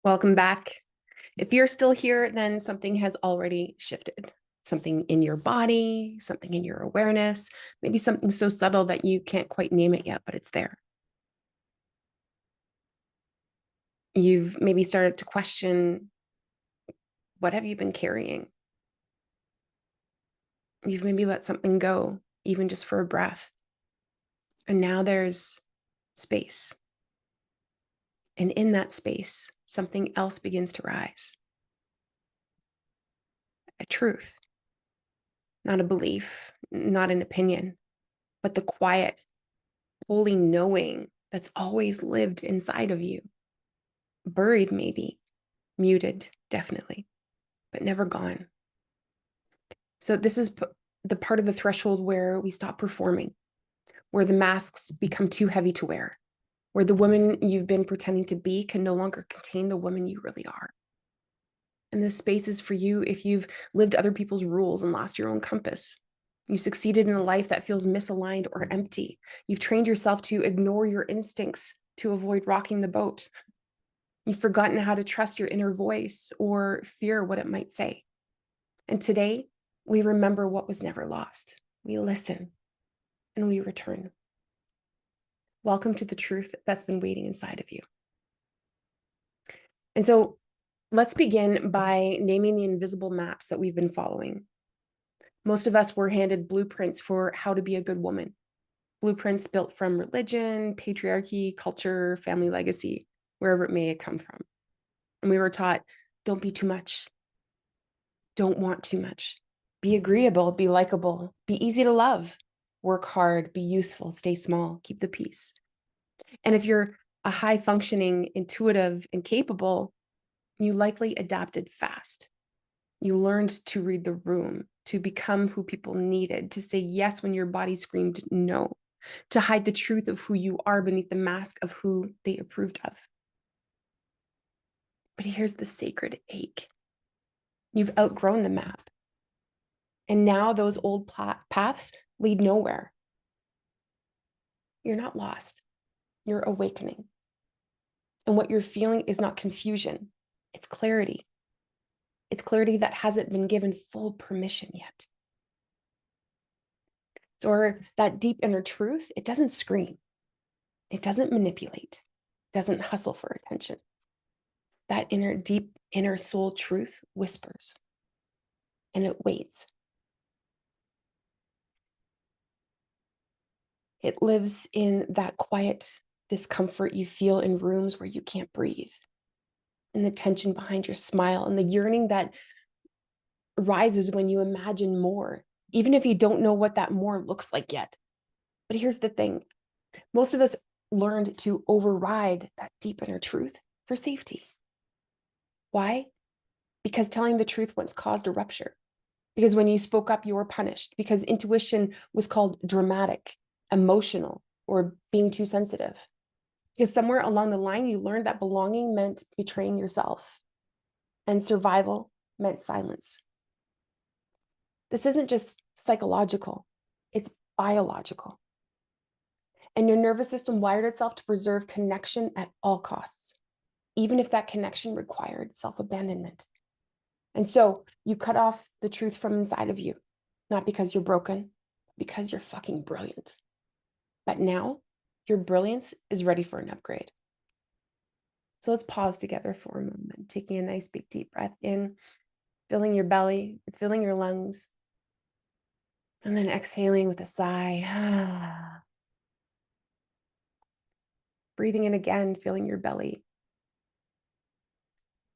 Welcome back. If you're still here, then something has already shifted. Something in your body, something in your awareness, maybe something so subtle that you can't quite name it yet, but it's there. You've maybe started to question, what have you been carrying? You've maybe let something go, even just for a breath. And now there's space. And in that space, something else begins to rise. A truth, not a belief, not an opinion, but the quiet, fully knowing that's always lived inside of you. Buried, maybe, muted, definitely, but never gone. So, this is the part of the threshold where we stop performing, where the masks become too heavy to wear, where the woman you've been pretending to be can no longer contain the woman you really are. And this space is for you if you've lived other people's rules and lost your own compass. You've succeeded in a life that feels misaligned or empty. You've trained yourself to ignore your instincts to avoid rocking the boat. You've forgotten how to trust your inner voice or fear what it might say. And today, we remember what was never lost. We listen and we return. Welcome to the truth that's been waiting inside of you. And so let's begin by naming the invisible maps that we've been following. Most of us were handed blueprints for how to be a good woman, blueprints built from religion, patriarchy, culture, family legacy, wherever it may have come from. And we were taught, don't be too much. Don't want too much. Be agreeable, be likable, be easy to love, work hard, be useful, stay small, keep the peace. And if you're a high functioning, intuitive, and capable, you likely adapted fast. You learned to read the room, to become who people needed, to say yes when your body screamed no, to hide the truth of who you are beneath the mask of who they approved of. But here's the sacred ache. You've outgrown the map. And now those old paths lead nowhere. You're not lost. You're awakening. And what you're feeling is not confusion. It's clarity. It's clarity that hasn't been given full permission yet. Or that deep inner truth, it doesn't scream. It doesn't manipulate. It doesn't hustle for attention. That deep inner soul truth whispers. And it waits. It lives in that quiet discomfort you feel in rooms where you can't breathe, and the tension behind your smile, and the yearning that rises when you imagine more, even if you don't know what that more looks like yet. But here's the thing. Most of us learned to override that deep inner truth for safety. Why? Because telling the truth once caused a rupture. Because when you spoke up, you were punished. Because intuition was called dramatic, emotional, or being too sensitive. Because somewhere along the line, you learned that belonging meant betraying yourself, and survival meant silence. This isn't just psychological, it's biological. And your nervous system wired itself to preserve connection at all costs, even if that connection required self-abandonment. And so you cut off the truth from inside of you, not because you're broken, because you're fucking brilliant. But now your brilliance is ready for an upgrade. So let's pause together for a moment, taking a nice big deep breath in, filling your belly, filling your lungs, and then exhaling with a sigh. Breathing in again, filling your belly,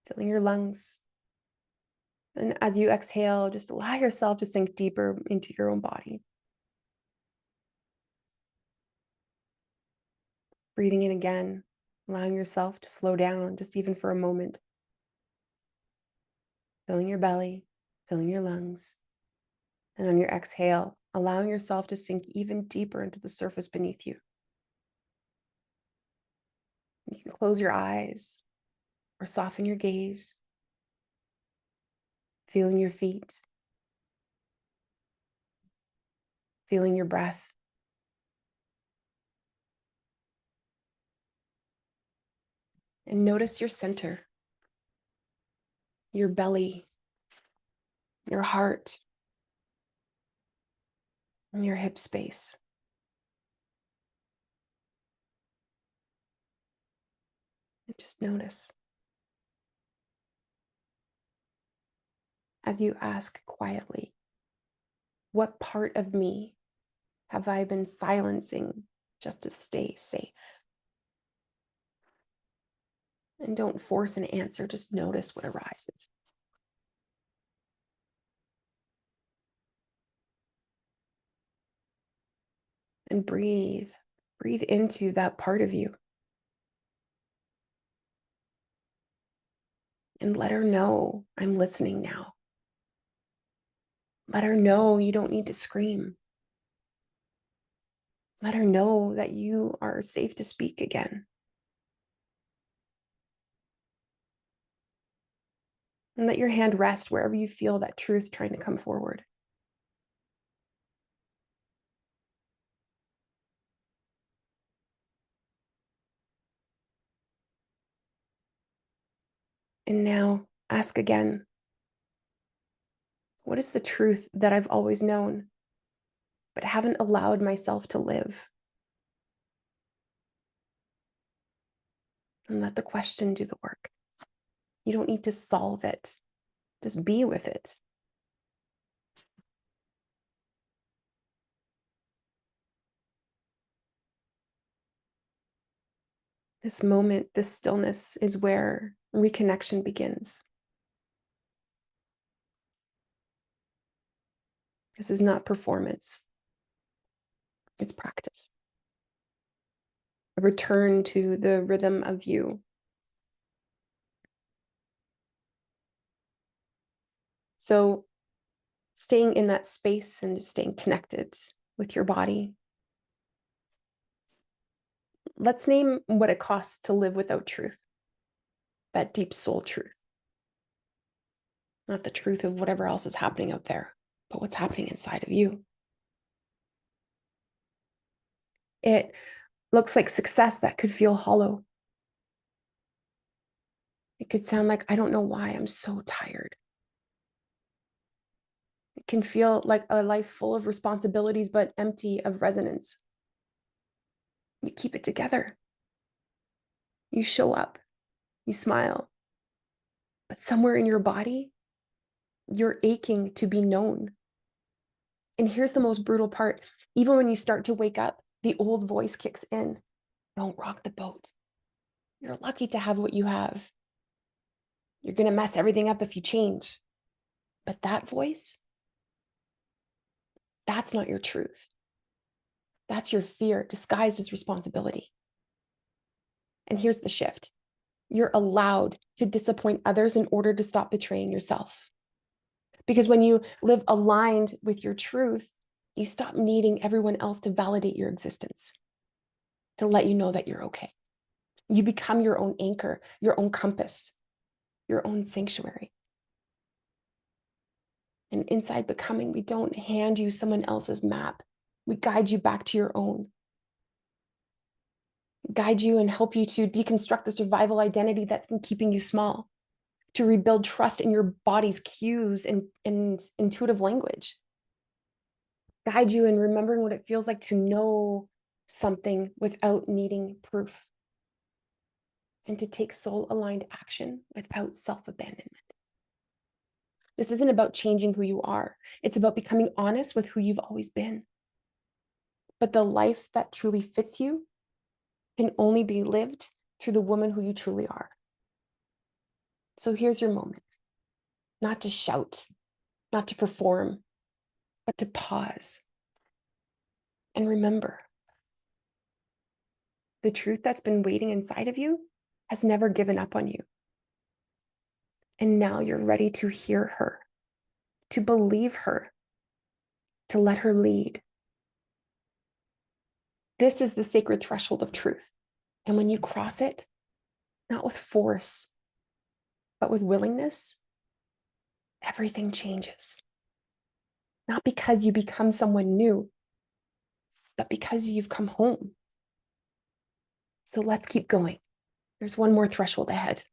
filling your lungs. And as you exhale, just allow yourself to sink deeper into your own body. Breathing in again, allowing yourself to slow down just even for a moment. Filling your belly, filling your lungs. And on your exhale, allowing yourself to sink even deeper into the surface beneath you. You can close your eyes or soften your gaze, feeling your feet, feeling your breath. And notice your center. your belly, your heart, and your hip space. And just notice as you ask quietly, what part of me have I been silencing just to stay safe? And don't force an answer, just notice what arises. And breathe. Breathe into that part of you. And let her know, I'm listening now. Let her know you don't need to scream. Let her know that you are safe to speak again. And let your hand rest wherever you feel that truth trying to come forward. And now ask again, what is the truth that I've always known, but haven't allowed myself to live? And let the question do the work. You don't need to solve it. Just be with it. This moment, this stillness is where reconnection begins. This is not performance. It's practice. A return to the rhythm of you. So staying in that space and just staying connected with your body. Let's name what it costs to live without truth. That deep soul truth. Not the truth of whatever else is happening out there, but what's happening inside of you. It looks like success that could feel hollow. It could sound like, I don't know why I'm so tired. It can feel like a life full of responsibilities, but empty of resonance. You keep it together. You show up. You smile. But somewhere in your body, you're aching to be known. And here's the most brutal part. Even when you start to wake up, the old voice kicks in. Don't rock the boat. You're lucky to have what you have. You're going to mess everything up if you change. But that voice, that's not your truth. That's your fear disguised as responsibility. And here's the shift. You're allowed to disappoint others in order to stop betraying yourself. Because when you live aligned with your truth, you stop needing everyone else to validate your existence, to let you know that you're okay. You become your own anchor, your own compass, your own sanctuary. And inside becoming, we don't hand you someone else's map. We guide you back to your own. Guide you and help you to deconstruct the survival identity that's been keeping you small, to rebuild trust in your body's cues and intuitive language. Guide you in remembering what it feels like to know something without needing proof, and to take soul-aligned action without self-abandonment. This isn't about changing who you are. It's about becoming honest with who you've always been. But the life that truly fits you can only be lived through the woman who you truly are. So here's your moment. Not to shout, not to perform, but to pause. And remember, the truth that's been waiting inside of you has never given up on you. And now you're ready to hear her, to believe her, to let her lead. This is the sacred threshold of truth. And when you cross it, not with force, but with willingness, everything changes. Not because you become someone new, but because you've come home. So let's keep going. There's one more threshold ahead.